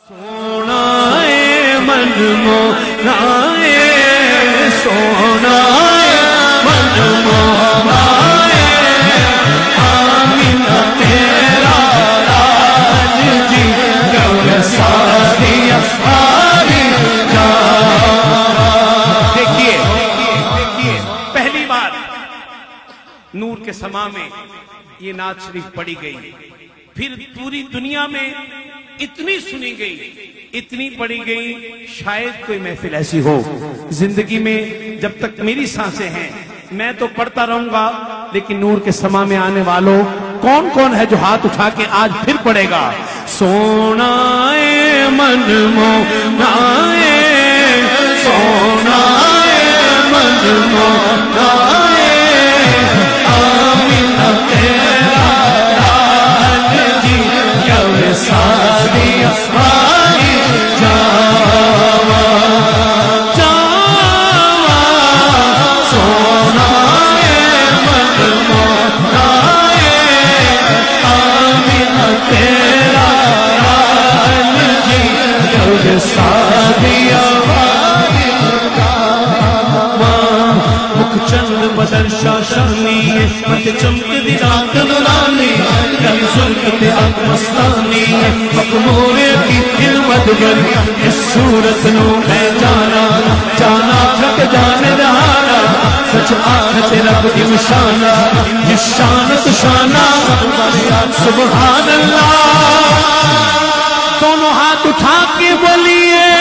سونا من مونائے سونا من مونائے آمینہ تیرا راج جی گل ساری آری جا۔ دیکھیے پہلی بار نور کے سما میں یہ نعت شریف پڑھی گئی، پھر پوری دنیا میں اتنی سنی گئی، اتنی پڑھی گئی، شاید کوئی محفل ایسی ہو زندگی میں جب تک میری سانسیں ہیں میں تو پڑھتا رہوں گا، لیکن نور کے سما میں آنے والوں کون کون ہے جو ہاتھ اٹھا کے آج پھر پڑھے گا؟ سونا من مونائے سونا من مونائے آمینہ تیرا راج جی گل ساری آری جاوا جاوا سونا من مونائے آمینہ تیرا راج جی گل ساری آری جاوا مکھ چند بدن شاشانی مت چمک دی رات نورانی گل زلفت اک مستانی مقمور کی علمت گر اس صورت نو ہے جانا جانا تھک جانے دہانا سچ آخت رب کی مشانہ جس شانت شانہ سبحان اللہ۔ دونوں ہاتھ اٹھا کے بولیے